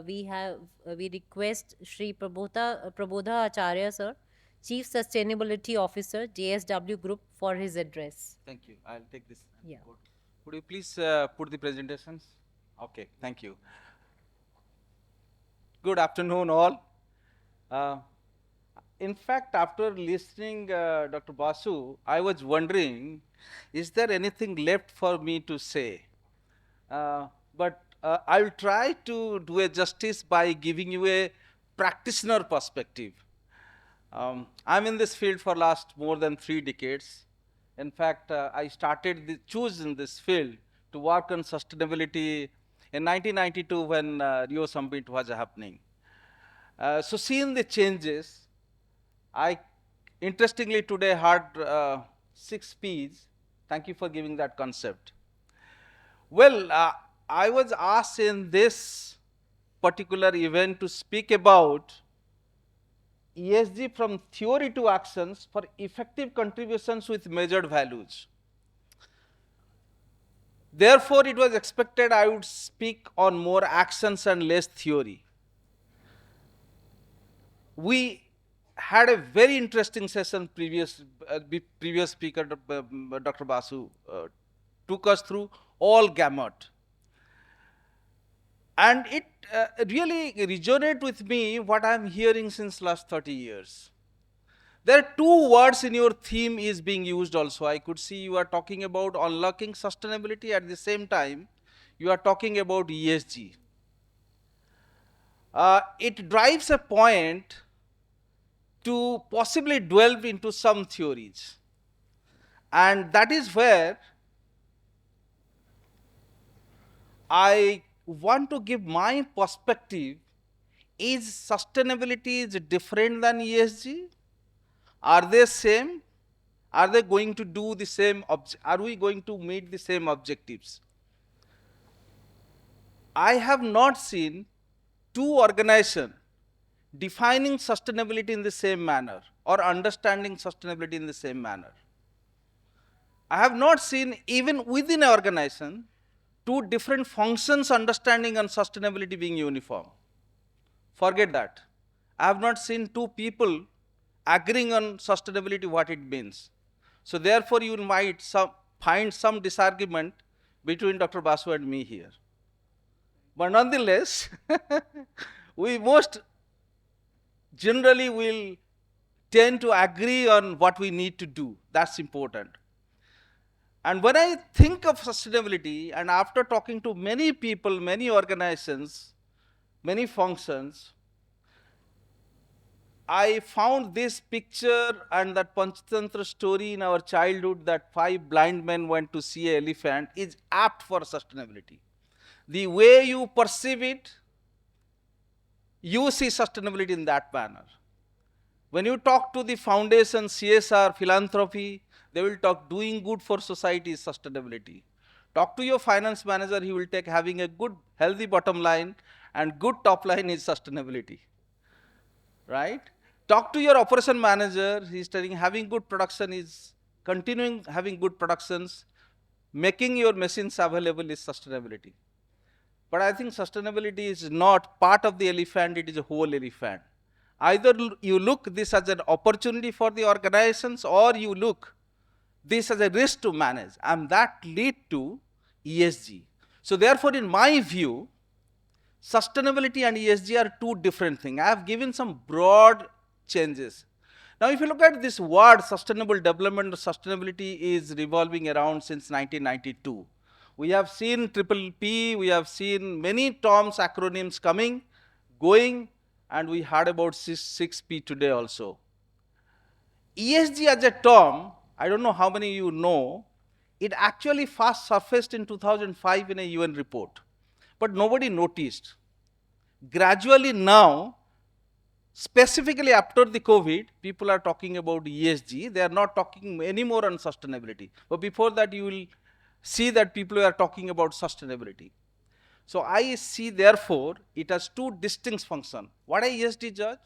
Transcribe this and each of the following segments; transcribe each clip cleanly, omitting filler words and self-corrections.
We request Shri Prabodha Acharya sir, Chief Sustainability Officer, JSW Group, for his address. Thank you. I'll take this. Yeah. Could you please put the presentations? Okay, thank you. Good afternoon, all. Uh, in fact, after listening Dr. Basu, I was wondering, is there anything left for me to say? But I'll try to do a justice by giving you a practitioner perspective. I'm in this field for last more than 3 decades. In fact, I started choosing this field to work on sustainability in 1992 when Rio Summit was happening. So seeing the changes, I interestingly today heard 6 P's. Thank you for giving that concept. Well, I was asked in this particular event to speak about ESG from theory to actions for effective contributions with measured values. Therefore, it was expected I would speak on more actions and less theory. We had a very interesting session previous speaker, Dr. Basu, took us through all gamut. And it really resonated with me what I'm hearing since last 30 years. There are 2 words in your theme is being used also. I could see you are talking about unlocking sustainability, at the same time you are talking about ESG. It drives a point to possibly delve into some theories. And that is where I want to give my perspective. Is sustainability is different than ESG? Are they same? Are they going to do the same? Are we going to meet the same objectives? I have not seen 2 organizations defining sustainability in the same manner or understanding sustainability in the same manner. I have not seen even within an organization 2 different functions understanding on sustainability being uniform. Forget that. I have not seen 2 people agreeing on sustainability what it means. So therefore, you might find some disagreement between Dr. Basu and me here. But nonetheless, we most generally will tend to agree on what we need to do. That's important. And when I think of sustainability, and after talking to many people, many organizations, many functions, I found this picture and that Panchatantra story in our childhood that 5 blind men went to see an elephant is apt for sustainability. The way you perceive it, you see sustainability in that manner. When you talk to the foundation, CSR, philanthropy, they will talk doing good for society is sustainability. Talk to your finance manager, he will take having a good, healthy bottom line and good top line is sustainability. Right? Talk to your operation manager, he's telling having good production is continuing having good productions, making your machines available is sustainability. But I think sustainability is not part of the elephant, it is a whole elephant. Either you look this as an opportunity for the organizations or you look this as a risk to manage, and that lead to ESG. So therefore, in my view, sustainability and ESG are 2 different things. I have given some broad changes. Now, if you look at this word, sustainable development or sustainability is revolving around since 1992. We have seen triple P, we have seen many terms, acronyms coming, going, and we heard about 6P today also. ESG as a term, I don't know how many of you know, it actually first surfaced in 2005 in a UN report, but nobody noticed. Gradually now, specifically after the COVID, people are talking about ESG. They are not talking anymore on sustainability. But before that, you will see that people are talking about sustainability. So I see, therefore, it has 2 distinct functions. What are ESG judge?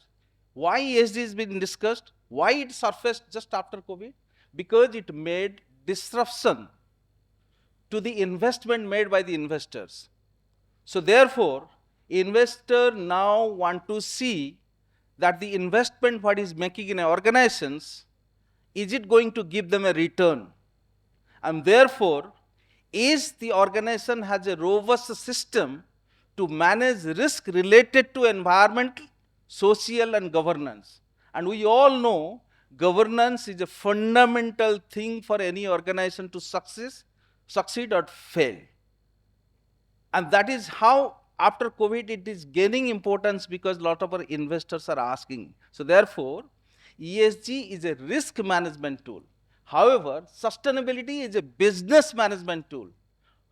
Why ESG is being discussed? Why it surfaced just after COVID? Because it made disruption to the investment made by the investors. So therefore, investor now want to see that the investment what is making in organizations, is it going to give them a return? And therefore, is the organization has a robust system to manage risk related to environment, social and governance. And we all know governance is a fundamental thing for any organization to succeed or fail. And that is how after COVID it is gaining importance because a lot of our investors are asking. So therefore, ESG is a risk management tool. However, sustainability is a business management tool.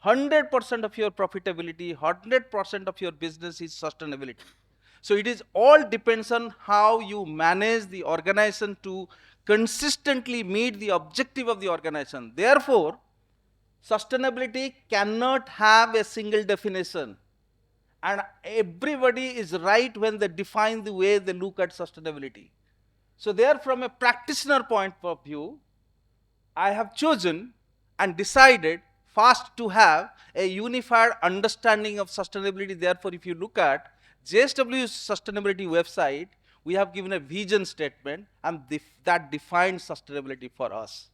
100% of your profitability, 100% of your business is sustainability. So it is all depends on how you manage the organization to consistently meet the objective of the organization. Therefore, sustainability cannot have a single definition. And everybody is right when they define the way they look at sustainability. So there, from a practitioner point of view, I have chosen and decided first to have a unified understanding of sustainability. Therefore, if you look at JSW's sustainability website, we have given a vision statement and that defines sustainability for us.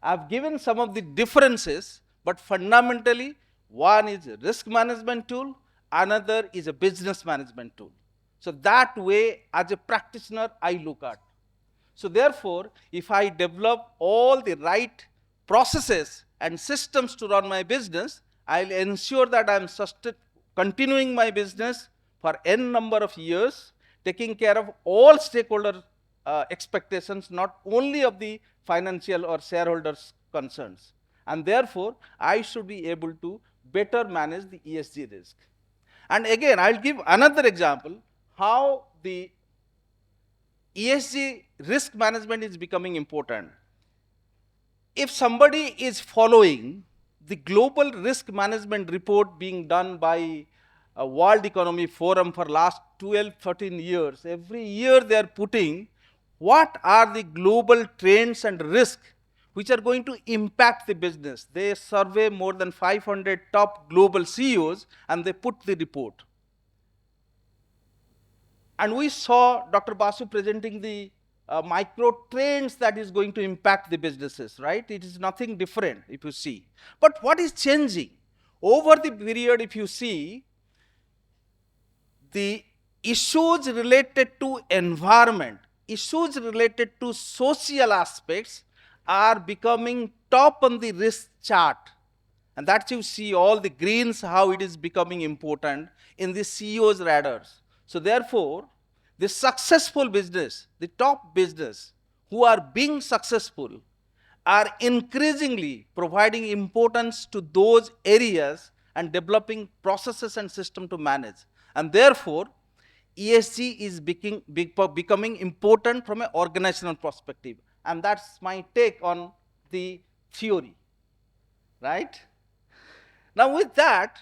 I've given some of the differences, but fundamentally, one is a risk management tool, another is a business management tool. So that way, as a practitioner, I look at. So therefore, if I develop all the right processes and systems to run my business, I'll ensure that I'm continuing my business for n number of years, taking care of all stakeholder expectations, not only of the financial or shareholders' concerns. And therefore, I should be able to better manage the ESG risk. And again, I'll give another example how the ESG risk management is becoming important. If somebody is following the global risk management report being done by a World Economic Forum for last 12, 13 years, every year they are putting what are the global trends and risks which are going to impact the business. They survey more than 500 top global CEOs and they put the report. And we saw Dr. Basu presenting the micro trends that is going to impact the businesses, right? It is nothing different if you see. But what is changing? Over the period, if you see, the issues related to environment, issues related to social aspects are becoming top on the risk chart. And that you see all the greens, how it is becoming important in the CEO's radars. So therefore, the successful business, the top business who are being successful are increasingly providing importance to those areas and developing processes and system to manage. And therefore, ESG is becoming important from an organizational perspective. And that's my take on the theory, right? Now with that,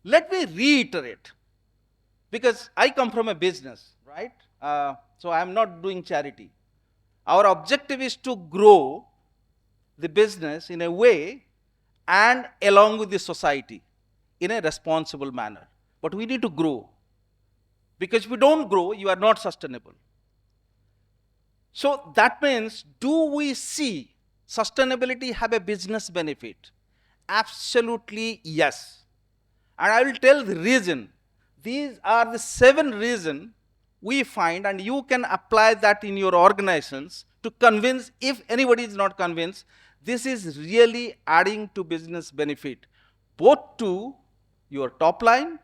let me reiterate, because I come from a business, right? So I'm not doing charity. Our objective is to grow the business in a way and along with the society in a responsible manner. But we need to grow, because if we don't grow, you are not sustainable. So that means, do we see sustainability have a business benefit? Absolutely yes. And I will tell the reason. These are the 7 reasons we find, and you can apply that in your organizations to convince, if anybody is not convinced, this is really adding to business benefit, both to your top line,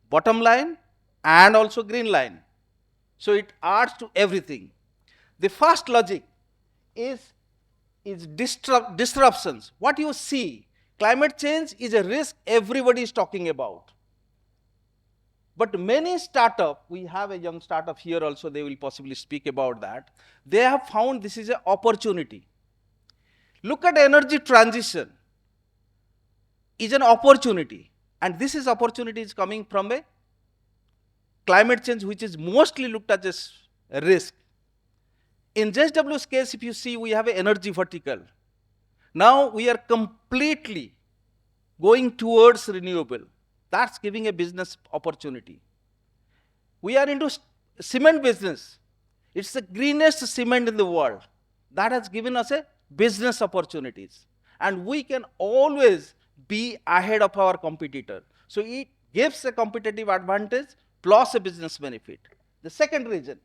bottom line, and also green line. So it adds to everything. The first logic is disruptions. What you see, climate change is a risk everybody is talking about. But many startups, we have a young startup here also, they will possibly speak about that. They have found this is an opportunity. Look at energy transition is an opportunity. And this is opportunity is coming from a climate change, which is mostly looked at as a risk. In JSW's case, if you see, we have an energy vertical. Now we are completely going towards renewable. That's giving a business opportunity. We are into cement business. It's the greenest cement in the world. That has given us a business opportunities. And we can always be ahead of our competitor. So it gives a competitive advantage plus a business benefit. The second reason,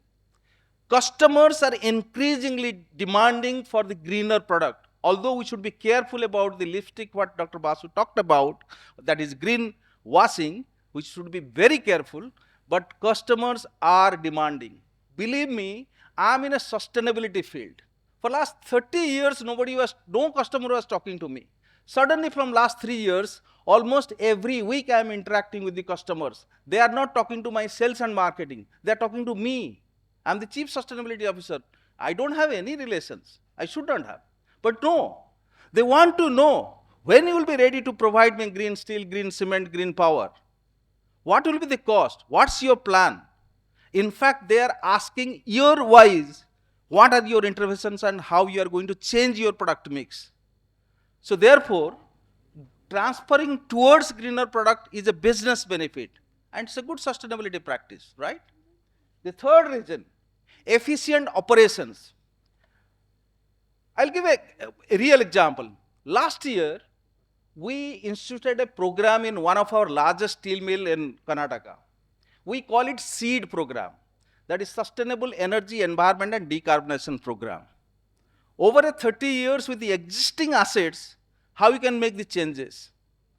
customers are increasingly demanding for the greener product. Although we should be careful about the lipstick, what Dr. Basu talked about, that is green washing, we should be very careful, but customers are demanding. Believe me, I'm in a sustainability field. For last 30 years, no customer was talking to me. Suddenly from last 3 years, almost every week I am interacting with the customers. They are not talking to my sales and marketing. They are talking to me. I'm the chief sustainability officer. I don't have any relations. I should not have. But no, they want to know when you will be ready to provide me green steel, green cement, green power. What will be the cost? What's your plan? In fact, they are asking year-wise, what are your interventions and how you are going to change your product mix. So therefore, transferring towards greener product is a business benefit and it's a good sustainability practice, right? The third reason, efficient operations. I'll give a real example. Last year, we instituted a program in one of our largest steel mill in Karnataka. We call it SEED program, that is Sustainable Energy, Environment and Decarbonization Program. Over a 30 years with the existing assets, how we can make the changes.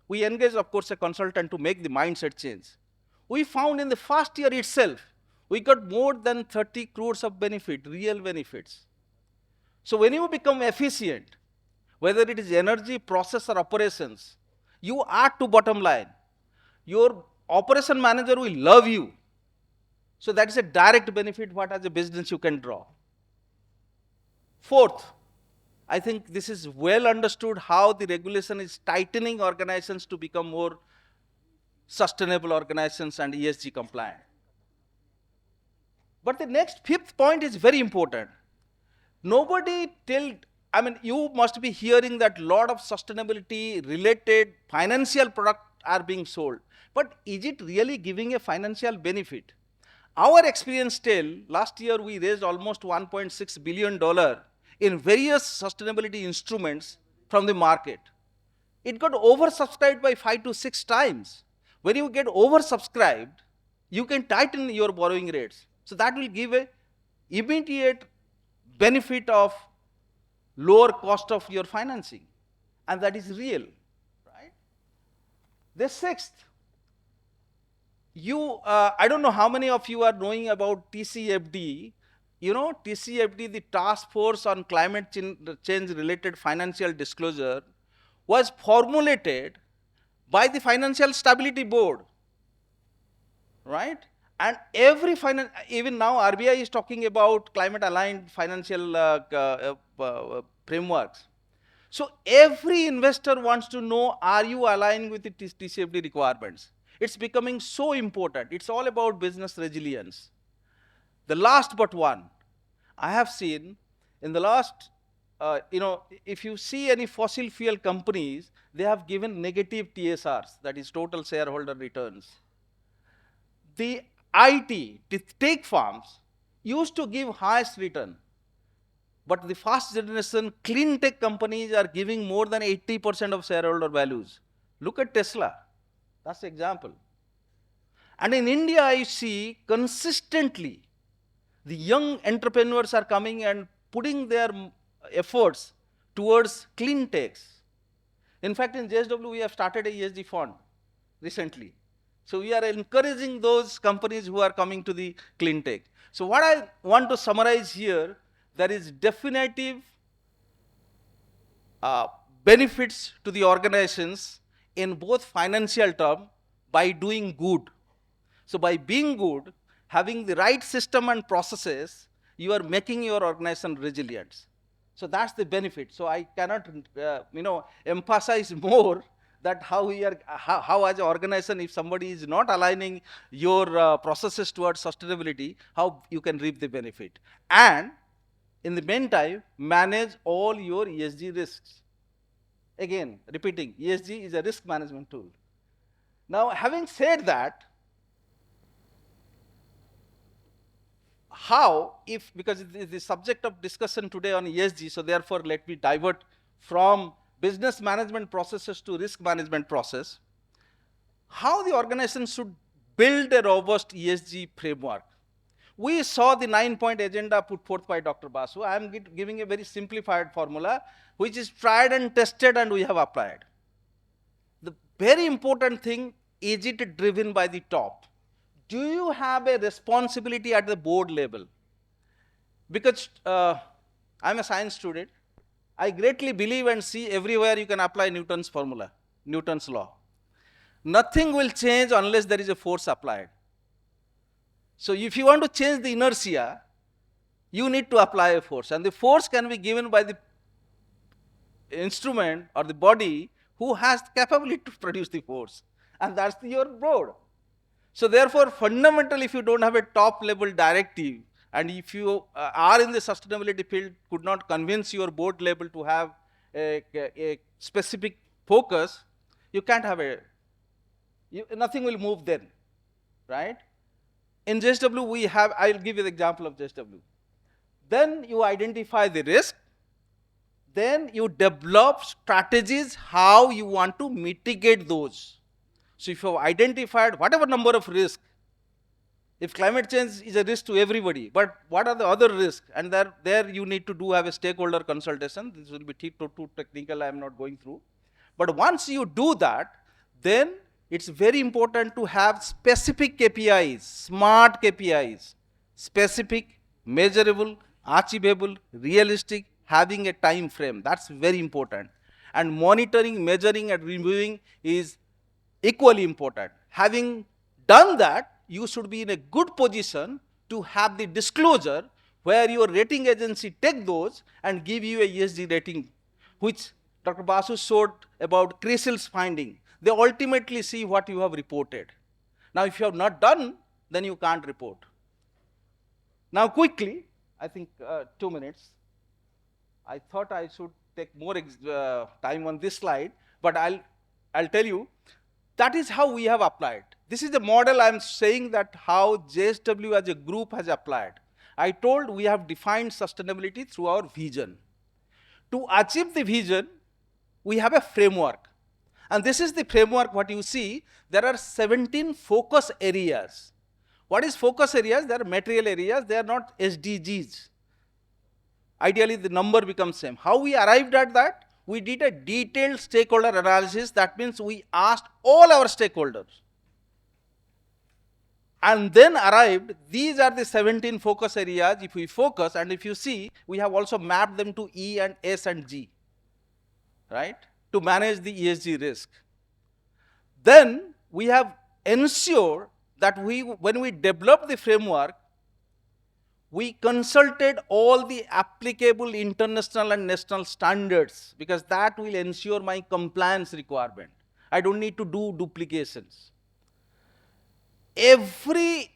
We engaged, of course, a consultant to make the mindset change. We found in the first year itself, we got more than 30 crores of benefit, real benefits. So when you become efficient, whether it is energy, process or operations, you add to bottom line. Your operation manager will love you. So that is a direct benefit what as a business you can draw. Fourth, I think this is well understood how the regulation is tightening organizations to become more sustainable organizations and ESG compliant. But the next fifth point is very important. Nobody you must be hearing that lot of sustainability related financial products are being sold. But is it really giving a financial benefit? Our experience tell, last year we raised almost $1.6 billion in various sustainability instruments from the market. It got oversubscribed by 5 to 6 times. When you get oversubscribed, you can tighten your borrowing rates. So that will give a immediate benefit of lower cost of your financing. And that is real, right? The sixth, I don't know how many of you are knowing about TCFD. You know, TCFD, the Task Force on Climate Change Related Financial Disclosure, was formulated by the Financial Stability Board, right? And even now RBI is talking about climate aligned financial frameworks. So every investor wants to know, are you aligned with the TCFD requirements? It's becoming so important. It's all about business resilience. The last but one, I have seen in the last, if you see any fossil fuel companies, they have given negative TSRs, that is total shareholder returns. The the tech firms used to give highest return. But the first generation clean tech companies are giving more than 80% of shareholder values. Look at Tesla. That's the example. And in India, I see consistently the young entrepreneurs are coming and putting their efforts towards clean techs. In fact, in JSW, we have started a ESG fund recently. So we are encouraging those companies who are coming to the clean tech. So what I want to summarize here, there is definitive benefits to the organizations in both financial term by doing good. So by being good, having the right system and processes, you are making your organization resilient. So that's the benefit. So I cannot, emphasize more that how as an organization, if somebody is not aligning your processes towards sustainability, how you can reap the benefit. And in the meantime, manage all your ESG risks. Again, repeating, ESG is a risk management tool. Now, having said that, how, if, because it is the subject of discussion today on ESG, so therefore let me divert from business management processes to risk management process, how the organization should build a robust ESG framework. We saw the 9-point agenda put forth by Dr. Basu. I am giving a very simplified formula, which is tried and tested and we have applied. The very important thing, is it driven by the top? Do you have a responsibility at the board level? Because I'm a science student, I greatly believe and see everywhere you can apply Newton's formula, Newton's law. Nothing will change unless there is a force applied. So if you want to change the inertia, you need to apply a force. And the force can be given by the instrument or the body who has the capability to produce the force. And that's your board. So therefore, fundamentally, if you don't have a top level directive, and if you are in the sustainability field, could not convince your board level to have a specific focus, you can't have nothing will move then, right? In JSW, we have, I'll give you the example of JSW. Then you identify the risk, then you develop strategies how you want to mitigate those. So if you have identified whatever number of risks, if climate change is a risk to everybody, but what are the other risks? And there you need to have a stakeholder consultation. This will be too technical, I am not going through. But once you do that, then it's very important to have specific KPIs, smart KPIs, specific, measurable, achievable, realistic, having a time frame. That's very important. And monitoring, measuring, and reviewing is equally important. Having done that, you should be in a good position to have the disclosure where your rating agency take those and give you a ESG rating, which Dr. Basu showed about CRISIL's finding. They ultimately see what you have reported. Now, if you have not done, then you can't report. Now, quickly, I think 2 minutes. I thought I should take more time on this slide, but I'll tell you, that is how we have applied. This is the model I'm saying that how JSW as a group has applied. I told we have defined sustainability through our vision. To achieve the vision, we have a framework. And this is the framework, what you see, there are 17 focus areas. What is focus areas? They are material areas, they are not SDGs. Ideally, the number becomes same. How we arrived at that? We did a detailed stakeholder analysis. That means we asked all our stakeholders. And then arrived, these are the 17 focus areas. If we focus, and if you see, we have also mapped them to E and S and G, right, to manage the ESG risk. Then we have ensured that when we developed the framework, we consulted all the applicable international and national standards, because that will ensure my compliance requirement. I don't need to do duplications. Every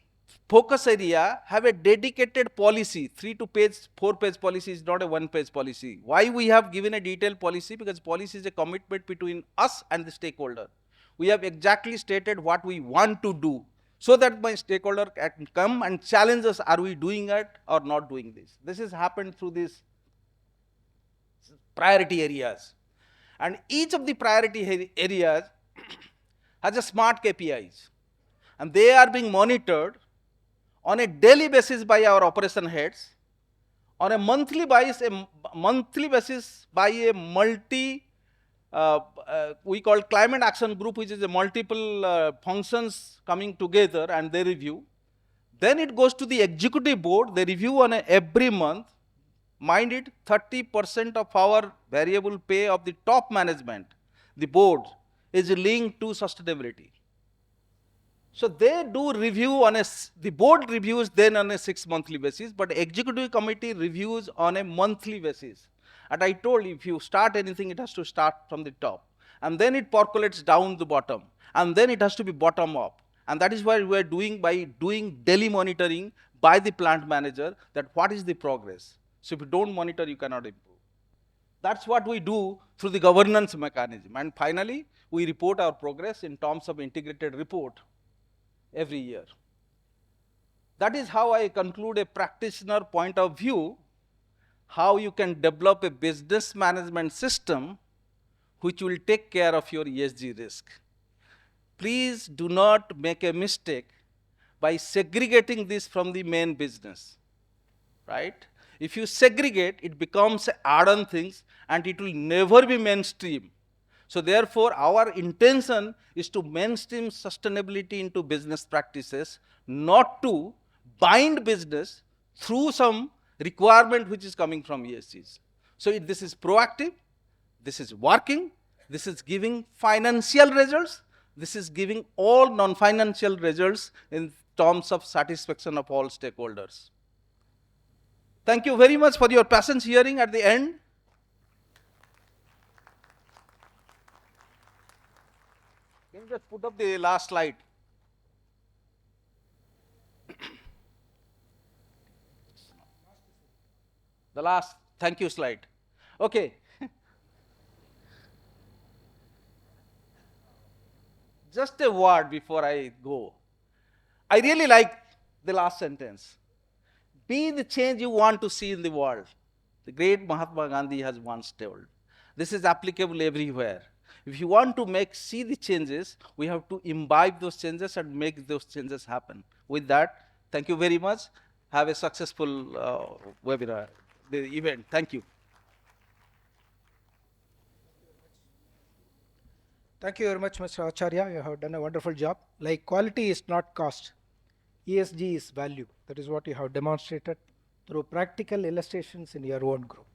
focus area have a dedicated policy. 3 to 4-page policy is not a 1-page policy. Why we have given a detailed policy? Because policy is a commitment between us and the stakeholder. We have exactly stated what we want to do, so that my stakeholder can come and challenge us, are we doing it or not doing this? This has happened through these priority areas. And each of the priority areas has a smart KPIs. And they are being monitored on a daily basis by our operation heads, on a monthly basis by a we call climate action group, which is a multiple functions coming together and they review. Then it goes to the executive board, they review on every month. Mind it, 30% of our variable pay of the top management, the board, is linked to sustainability. So they do review the board reviews then on a 6-monthly basis, but executive committee reviews on a monthly basis. And I told you, if you start anything, it has to start from the top. And then it percolates down the bottom. And then it has to be bottom up. And that is why we are doing by doing daily monitoring by the plant manager, that what is the progress. So if you don't monitor, you cannot improve. That's what we do through the governance mechanism. And finally, we report our progress in terms of integrated report every year. That is how I conclude a practitioner point of view, how you can develop a business management system which will take care of your ESG risk. Please do not make a mistake by segregating this from the main business, right? If you segregate, it becomes add-on things and it will never be mainstream. So therefore, our intention is to mainstream sustainability into business practices, not to bind business through some requirement which is coming from ESGs. So this is proactive, this is working, this is giving financial results, this is giving all non-financial results in terms of satisfaction of all stakeholders. Thank you very much for your patience hearing at the end. Can you just put up the last slide? The last thank you slide. Okay. Just a word before I go. I really like the last sentence. Be the change you want to see in the world. The great Mahatma Gandhi has once told. This is applicable everywhere. If you want to see the changes, we have to imbibe those changes and make those changes happen. With that, thank you very much. Have a successful webinar, the event. Thank you. Thank you very much, Mr. Acharya. You have done a wonderful job. Like, quality is not cost. ESG is value. That is what you have demonstrated through practical illustrations in your own group.